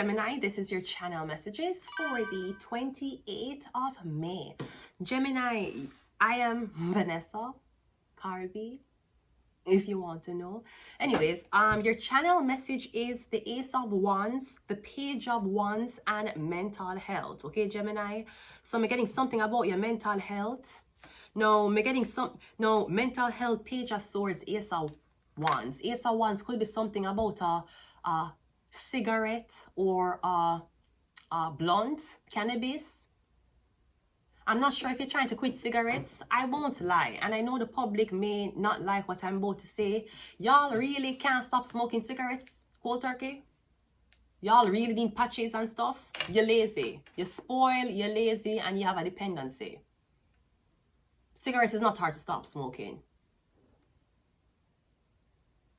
Gemini, this is your channel messages for the 28th of May. Gemini, I am Vanessa Carby, if you want to know. Anyways, your channel message is the Ace of Wands, the Page of Wands, and mental health. Okay, Gemini? So I'm getting something about your mental health. No, I'm getting mental health, Page of Swords, Ace of Wands. Ace of Wands could be something about a cigarette or blunt, cannabis. I'm not sure if you're trying to quit cigarettes. I won't lie, and I know the public may not like what I'm about to say. Y'all really can't stop smoking cigarettes, cold turkey? Y'all really need patches and stuff? You're lazy. You're spoiled, you're lazy, and you have a dependency. Cigarettes is not hard to stop smoking.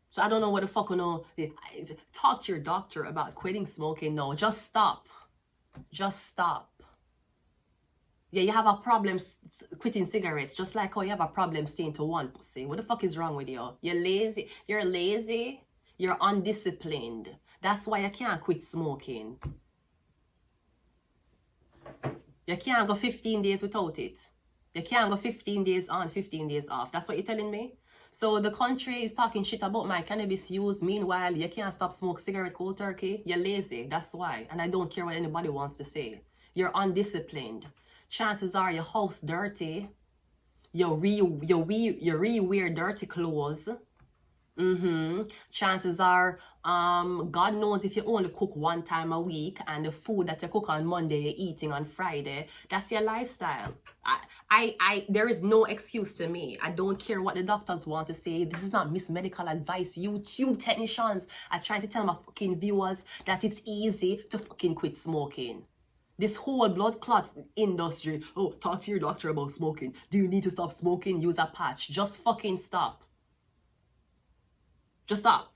So I don't know what the fuck you know. Talk to your doctor about quitting smoking. No, just stop. Just stop. Yeah, you have a problem quitting cigarettes, just like how you have a problem staying to one pussy. What the fuck is wrong with you? You're lazy. You're lazy. You're undisciplined. That's why you can't quit smoking. You can't go 15 days without it. You can't go 15 days on, 15 days off. That's what you're telling me? So the country is talking shit about my cannabis use. Meanwhile, you can't stop smoke cigarette, cold turkey. You're lazy. That's why. And I don't care what anybody wants to say. You're undisciplined. Chances are your house dirty. You re-wear dirty clothes. Chances are, God knows if you only cook one time a week and the food that you cook on Monday, you're eating on Friday. That's your lifestyle. There is no excuse to me. I don't care what the doctors want to say. This is not Miss Medical Advice. YouTube technicians are trying to tell my fucking viewers that it's easy to fucking quit smoking. This whole blood clot industry. Oh, talk to your doctor about smoking. Do you need to stop smoking? Use a patch. Just fucking stop. Just stop.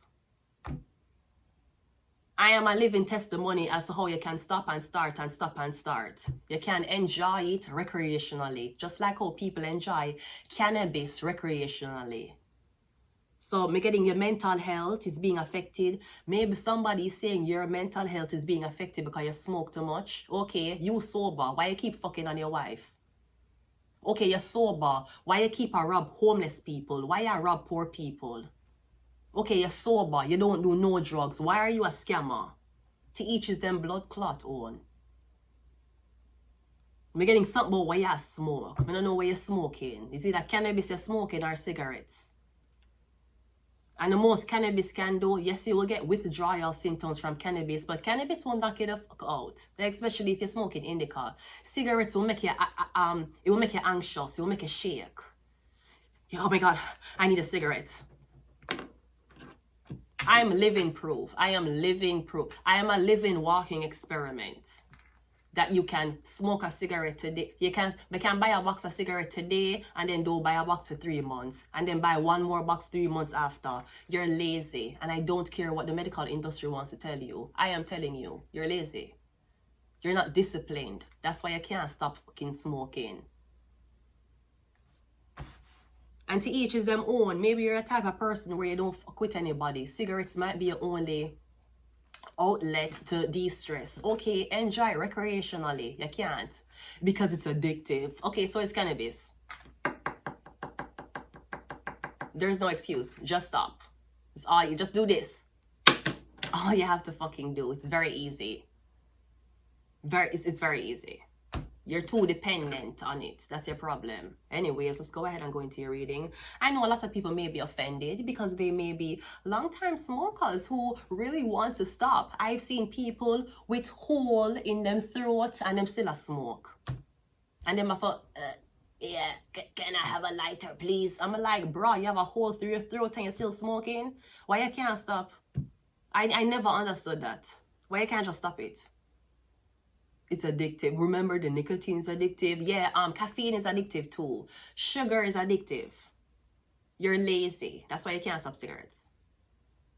I am a living testimony as to how you can stop and start and stop and start. You can enjoy it recreationally, just like how people enjoy cannabis recreationally. So, me getting your mental health is being affected. Maybe somebody is saying your mental health is being affected because you smoke too much. Okay, you sober. Why you keep fucking on your wife? Okay, you're sober. Why you keep a rob homeless people? Why you rob poor people? Okay, you're sober, you don't do no drugs. Why are you a scammer? To each is them blood clot on. I'm getting something about why you smoke. I don't know where you're smoking. Is it a cannabis you're smoking or cigarettes? And the most cannabis can do, yes, you will get withdrawal symptoms from cannabis, but cannabis won't knock you the fuck out. Especially if you're smoking indica. Cigarettes will make you, it will make you anxious. It will make you shake. Oh my God, I need a cigarette. I'm living proof. I am living proof. I am a living walking experiment that you can smoke a cigarette today. You can buy a box of cigarette today and then buy a box for 3 months and then buy one more box 3 months after. You're lazy, and I don't care what the medical industry wants to tell you. I am telling you, you're lazy. You're not disciplined. That's why you can't stop fucking smoking. And to each is them own. Maybe you're a type of person where you don't fuck with anybody. Cigarettes might be your only outlet to de-stress. Okay, enjoy it recreationally. You can't. Because it's addictive. Okay, so it's cannabis. There's no excuse. Just stop. It's all you just do this. It's all you have to fucking do. It's very easy. It's very easy. You're too dependent on it. That's your problem. Anyways, let's go ahead and go into your reading. I know a lot of people may be offended because they may be long-time smokers who really want to stop. I've seen people with hole in them throats and them still a smoke. And them I thought, yeah, can I have a lighter, please? I'm like, bro, you have a hole through your throat and you're still smoking? Why you can't stop? I never understood that. Why you can't just stop it? It's addictive. Remember, the nicotine is addictive. Yeah, caffeine is addictive too. Sugar is addictive. You're lazy. That's why you can't stop cigarettes.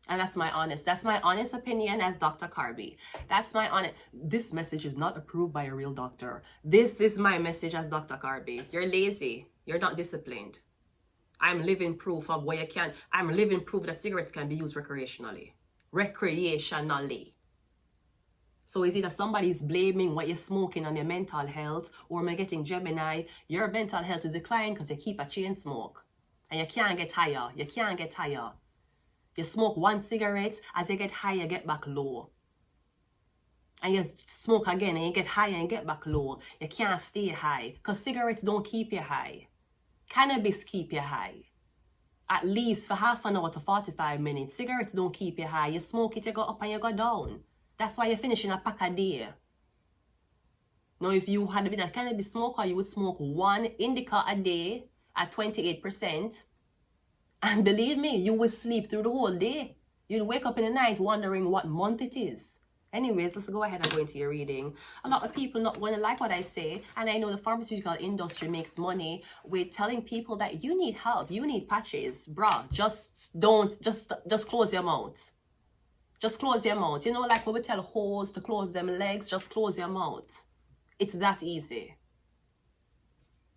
And that's my honest opinion as Dr. Carby. That's my honest. This message is not approved by a real doctor. This is my message as Dr. Carby. You're lazy. You're not disciplined. I'm living proof of where you can. I'm living proof that cigarettes can be used recreationally. Recreationally. So is either somebody's blaming what you're smoking on your mental health, or am I getting Gemini, your mental health is declining because you keep a chain smoke. And you can't get higher. You can't get higher. You smoke one cigarette, as you get higher, you get back low. And you smoke again, and you get higher and get back low. You can't stay high, because cigarettes don't keep you high. Cannabis keep you high. At least for half an hour to 45 minutes. Cigarettes don't keep you high. You smoke it, you go up and you go down. That's why you're finishing a pack a day. Now, if you had been a cannabis smoker, you would smoke one indica a day at 28%. And believe me, you would sleep through the whole day. You'd wake up in the night wondering what month it is. Anyways, let's go ahead and go into your reading. A lot of people not going to like what I say, and I know the pharmaceutical industry makes money with telling people that you need help, you need patches. Bruh, just close your mouth. Just close your mouth. You know, like when we tell hoes to close them legs, just close your mouth. It's that easy.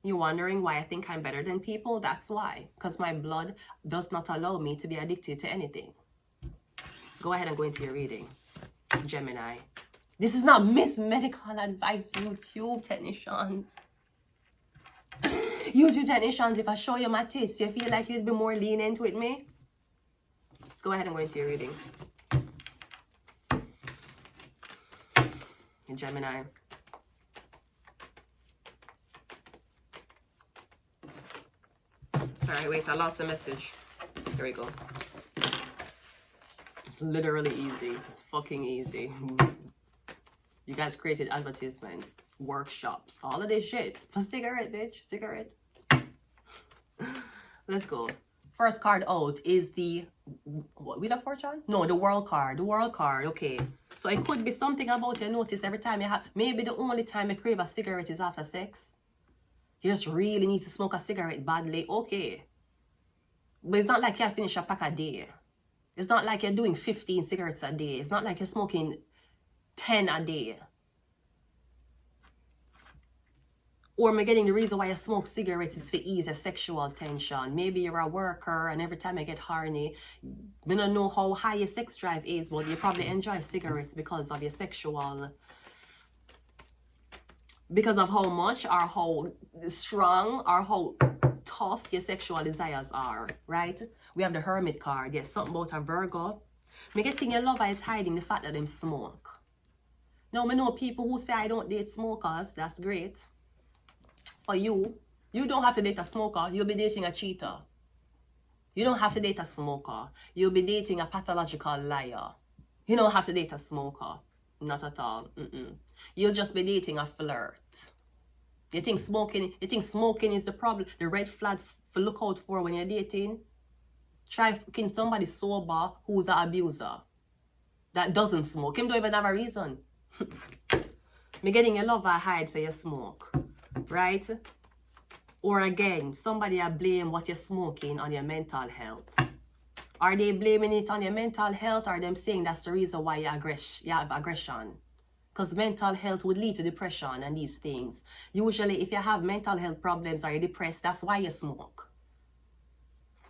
You wondering why I think I'm better than people? That's why. Because my blood does not allow me to be addicted to anything. Let's go ahead and go into your reading. Gemini. This is not Miss Medical Advice, YouTube technicians. YouTube technicians, if I show you my taste, you feel like you'd be more lenient with me? Let's go ahead and go into your reading. Gemini. Sorry, wait, I lost a message. Here we go. It's literally easy. It's fucking easy. You guys created advertisements, workshops, all of this shit for cigarette, bitch. Cigarette. Let's go. First card out is the what, Wheel of Fortune? No, the World card. The World card. Okay. So it could be something about you notice every time you have. Maybe the only time you crave a cigarette is after sex. You just really need to smoke a cigarette badly. Okay. But it's not like you finish a pack a day. It's not like you're doing 15 cigarettes a day. It's not like you're smoking 10 a day. Or am I getting the reason why you smoke cigarettes is for ease of sexual tension? Maybe you're a worker and every time you get horny, you don't know how high your sex drive is, but you probably enjoy cigarettes because of your sexual... Because of how much or how strong or how tough your sexual desires are, right? We have the Hermit card. Yes, something about a Virgo. Me getting your lover is hiding the fact that them smoke. Now, I know people who say I don't date smokers. That's great. For you, you don't have to date a smoker. You'll be dating a cheater. You don't have to date a smoker. You'll be dating a pathological liar. You don't have to date a smoker. Not at all. You'll just be dating a flirt. You think smoking is the problem, the red flag to look out for when you're dating? Try fucking somebody sober who's an abuser that doesn't smoke. Him don't even have a reason. Me getting your lover hide so you smoke, right? Or again, somebody I blame what you're smoking on your mental health. Are they blaming it on your mental health, or them saying that's the reason why you have aggression? Because mental health would lead to depression and these things. Usually, if you have mental health problems or you're depressed, that's why you smoke.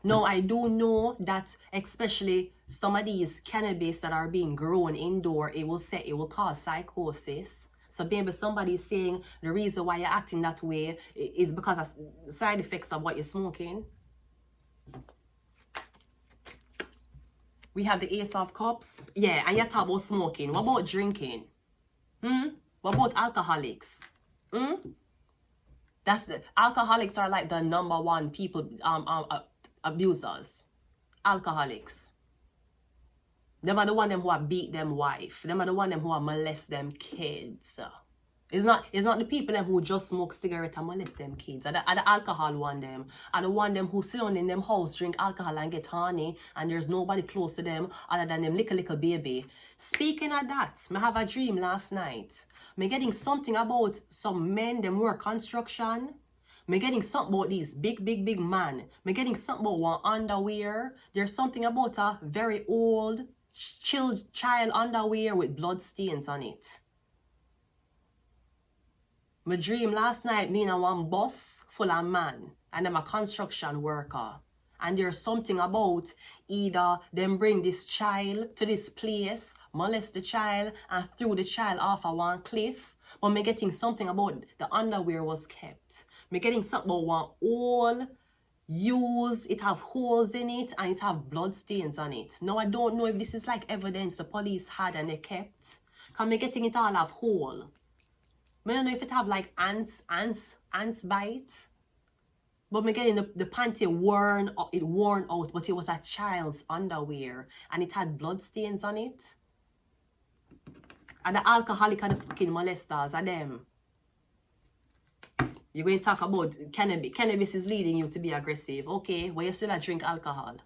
Now, I do know that especially some of these cannabis that are being grown indoor, it will cause psychosis. So maybe somebody's saying the reason why you're acting that way is because of side effects of what you're smoking. We have the Ace of Cups. Yeah, and you talk about smoking. What about drinking? What about alcoholics? That's the alcoholics are like the #1 people abusers. Alcoholics. Them are the one them who have beat them wife. Them are the one them who have molest them kids. It's not the people them who just smoke cigarette and molest them kids. Are the alcohol one them. Are the one them who sit on in them house, drink alcohol and get horny, and there's nobody close to them other than them little baby. Speaking of that, I have a dream last night. Me getting something about some men them work construction. Me getting something about these big man. Me getting something about one underwear. There's something about a very old child underwear with blood stains on it. My dream last night, me in a one bus full of man, and I'm a construction worker. And there's something about either them bring this child to this place, molest the child, and threw the child off of one cliff. But me getting something about the underwear was kept. Me getting something about one all used, it have holes in it, and it have blood stains on it. Now I don't know if this is like evidence the police had and they kept. Cause me getting it all have hole. I don't know if it have like ants bite. But me getting the panty worn out, but it was a child's underwear and it had blood stains on it. And the alcoholic and the fucking molesters are them. You're going to talk about cannabis. Cannabis is leading you to be aggressive. Okay, but you still drink alcohol.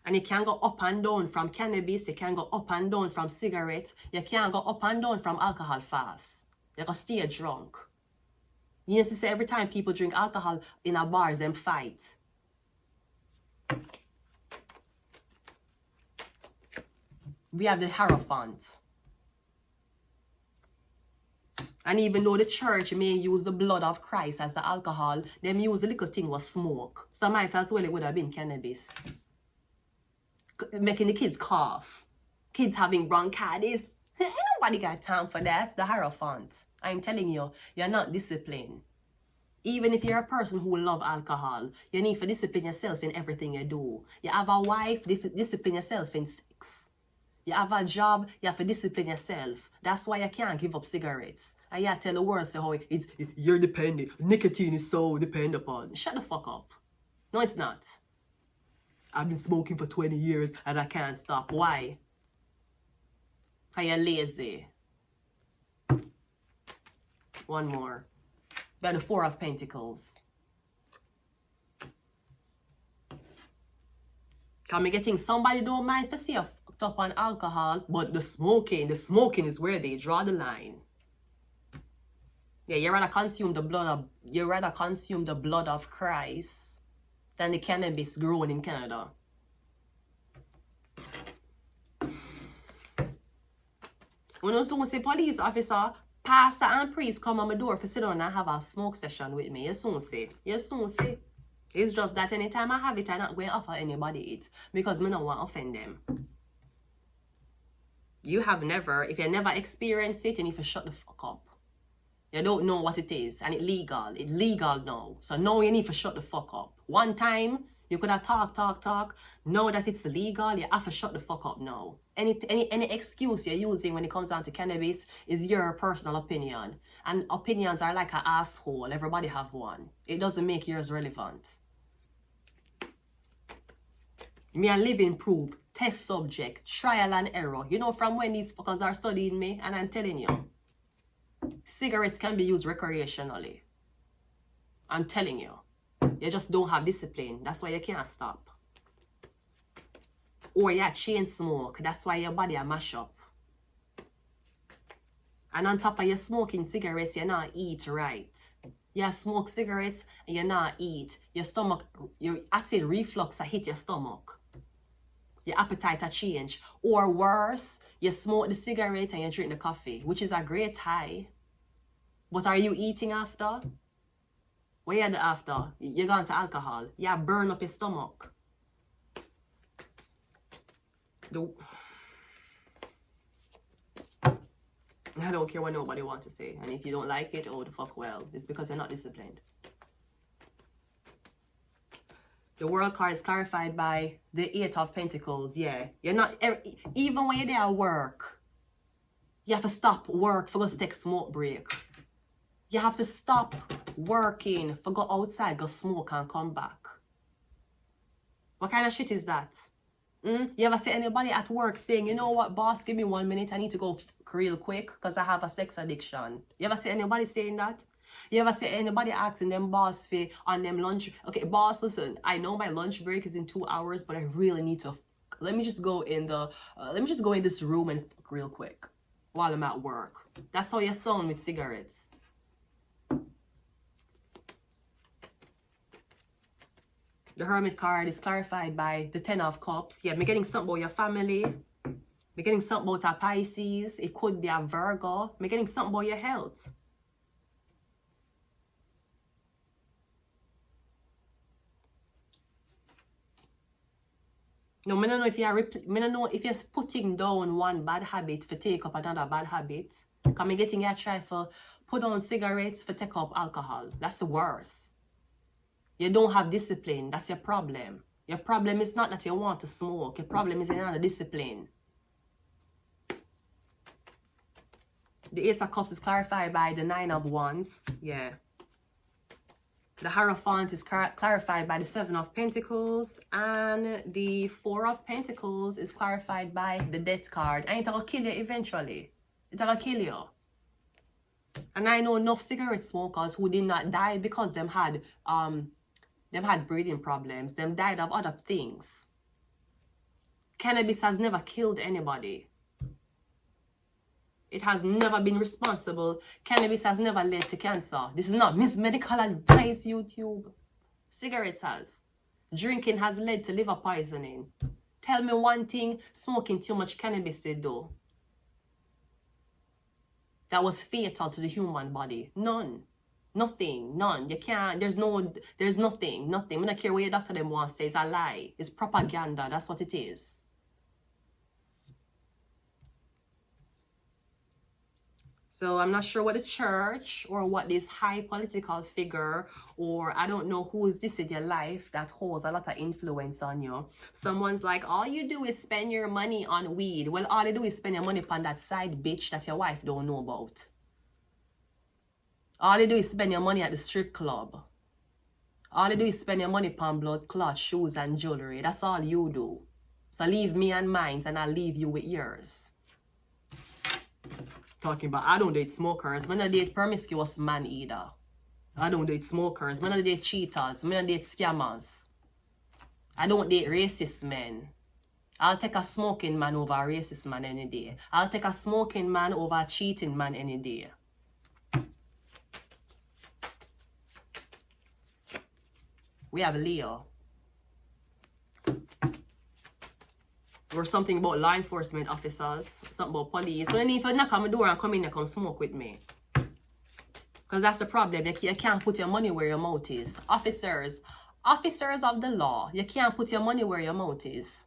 And you can go up and down from cannabis. You can go up and down from cigarettes. You can't go up and down from alcohol fast. You can stay drunk. You used to say every time people drink alcohol in a bars, them fight. We have the Hierophant. And even though the church may use the blood of Christ as the alcohol, them use the little thing was smoke. So might as well it would have been cannabis. Making the kids cough. Kids having bronchitis. Ain't nobody got time for that. The Hierophant. I'm telling you, you're not disciplined. Even if you're a person who love alcohol, you need to discipline yourself in everything you do. You have a wife, discipline yourself in sex. You have a job, you have to discipline yourself. That's why you can't give up cigarettes. And you tell the world, say, oh, you're dependent. Nicotine is so dependent upon. Shut the fuck up. No, it's not. I've been smoking for 20 years and I can't stop. Why? Because you're lazy. One more. By the Four of Pentacles. Can me getting somebody don't mind for see you fucked up on alcohol, but the smoking is where they draw the line. Yeah, you rather consume the blood of Christ than the cannabis grown in Canada. When I was doing say police officer, pastor and priest come on my door for sit down and have a smoke session with me. You soon say. It's just that anytime I have it, I'm not going to offer anybody it because I don't want to offend them. You have never, if you never experienced it, you need to shut the fuck up. You don't know what it is and it's legal. It's legal now. So now you need to shut the fuck up. One time, you could have talk. Now that it's legal, you have to shut the fuck up now. Any excuse you're using when it comes down to cannabis is your personal opinion. And opinions are like an asshole. Everybody have one. It doesn't make yours relevant. Me a living proof, test subject, trial and error. You know from when these fuckers are studying me, and I'm telling you, cigarettes can be used recreationally. I'm telling you. You just don't have discipline. That's why you can't stop. Or you chain smoke. That's why your body a mash up. And on top of you smoking cigarettes, you not eat right. You smoke cigarettes and you not eat. Your stomach, your acid reflux hit your stomach. Your appetite a change. Or worse, you smoke the cigarette and you drink the coffee, which is a great high. But are you eating after? What you do after? You're going to alcohol. You burn up your stomach. I don't care what nobody wants to say. And if you don't like it, oh the fuck well. It's because you're not disciplined. The World card is clarified by the Eight of Pentacles. Yeah. You're not, even when you're there at work, you have to stop work for go take smoke break. You have to stop working for go outside, go smoke and come back. What kind of shit is that? You ever see anybody at work saying, you know what, boss, give me 1 minute, I need to go real quick because I have a sex addiction. You ever see anybody saying that? You ever see anybody asking them boss for on them lunch? Okay, boss, listen, I know my lunch break is in 2 hours, but I really need to. Let me just go in this room and fuck real quick while I'm at work. That's how you sound with cigarettes. The Hermit card is clarified by the Ten of Cups. Yeah, me getting something about your family. Me getting something about a Pisces. It could be a Virgo. Me getting something about your health. No, I don't know if you're I don't know if you're putting down one bad habit for take up another bad habit. Come and getting your try for put on cigarettes for take up alcohol. That's the worst. You don't have discipline. That's your problem. Your problem is not that you want to smoke. Your problem is you're not a discipline. The Ace of Cups is clarified by the Nine of Wands. Yeah. The Hierophant is clarified by the Seven of Pentacles. And the Four of Pentacles is clarified by the Death card. And it'll kill you eventually. It'll kill you. And I know enough cigarette smokers who did not die because them had breathing problems. Them died of other things. Cannabis has never killed anybody. It has never been responsible. Cannabis has never led to cancer. This is not Miss Medical Advice, YouTube. Cigarettes has. Drinking has led to liver poisoning. Tell me one thing smoking too much cannabis did do that was fatal to the human body. None. Nothing. None. You can't. There's nothing. Nothing. I don't care what your doctor them wants to say. It's a lie. It's propaganda. That's what it is. So I'm not sure what the church or what this high political figure or I don't know who is this in your life that holds a lot of influence on you. Someone's like, all you do is spend your money on weed. Well, all you do is spend your money on that side bitch that your wife don't know about. All you do is spend your money at the strip club. All you do is spend your money on blood cloth, shoes and jewelry. That's all you do. So leave me and mine and I'll leave you with yours. Talking about I don't date smokers. I don't date promiscuous man either. I don't date smokers. I don't date cheaters. I don't date scammers. I don't date racist men. I'll take a smoking man over a racist man any day. I'll take a smoking man over a cheating man any day. We have Leo. Or something about law enforcement officers, something about police. So if you knock on my door and come in and come smoke with me. Because that's the problem. You can't put your money where your mouth is. Officers of the law, you can't put your money where your mouth is.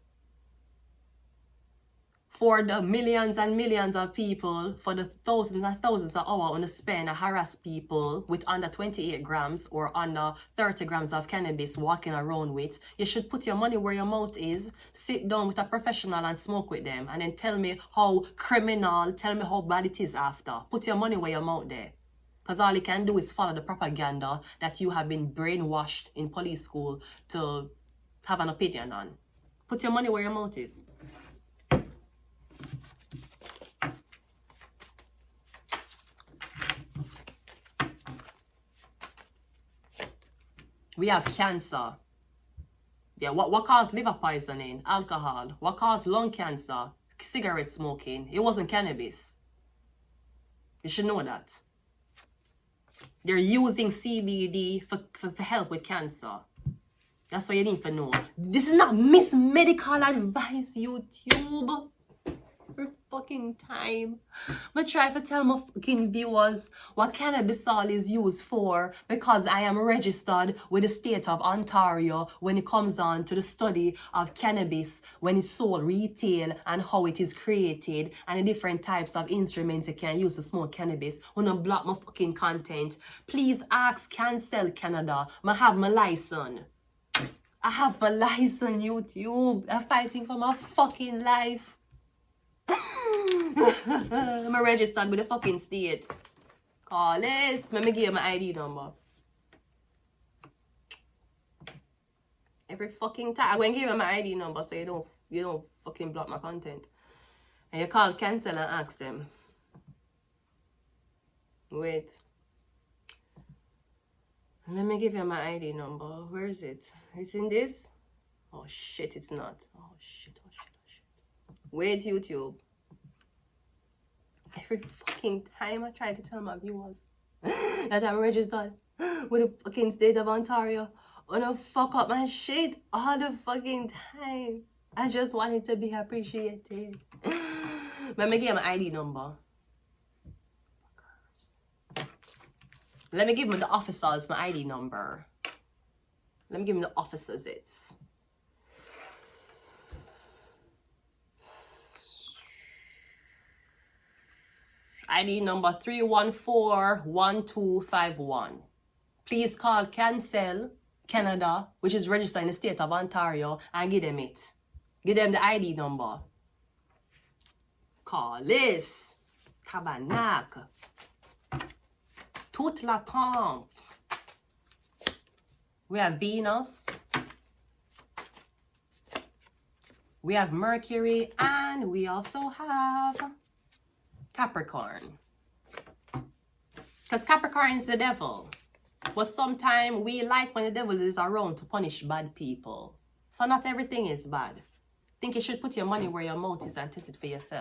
For the millions and millions of people, for the thousands and thousands of hours on the spend to harass people with under 28 grams or under 30 grams of cannabis walking around with, you should put your money where your mouth is, sit down with a professional and smoke with them, and then tell me how criminal, tell me how bad it is after. Put your money where your mouth there. Because all you can do is follow the propaganda that you have been brainwashed in police school to have an opinion on. Put your money where your mouth is. We have cancer. Yeah, what caused liver poisoning? Alcohol. What caused lung cancer? Cigarette smoking. It wasn't cannabis. You should know that. They're using CBD for help with cancer. That's what you need to know. This is not Miss Medical Advice, YouTube. For fucking time. But try to tell my fucking viewers what cannabis is used for, because I am registered with the state of Ontario when it comes on to the study of cannabis, when it's sold retail and how it is created and the different types of instruments you can use to smoke cannabis. When I block my fucking content, please ask Cancel Canada. I have my license. I have my license, YouTube. I'm fighting for my fucking life. I'm registered with the fucking state. Call this. Let me give you my ID number. Every fucking time. I'm going to give you my ID number so you don't fucking block my content. And you call Cancel and ask them. Wait. Let me give you my ID number. Where is it? It's in this? Oh shit, it's not. Oh shit, oh shit, oh shit. Wait, YouTube. Every fucking time I try to tell my viewers that I'm registered with the fucking state of Ontario, wanna fuck up my shit all the fucking time. I just want it to be appreciated. Let me give my ID number. Let me give them the officers my ID number. Let me give them the officers it's ID number 3141251. Please call Cancel Canada, which is registered in the state of Ontario, and give them it. Give them the ID number. Call this Tabernacle. Toute la tente. We have Venus. We have Mercury, and we also have Capricorn. Because Capricorn is the devil. But sometimes we like when the devil is around to punish bad people. So not everything is bad. I think you should put your money where your mouth is and test it for yourself.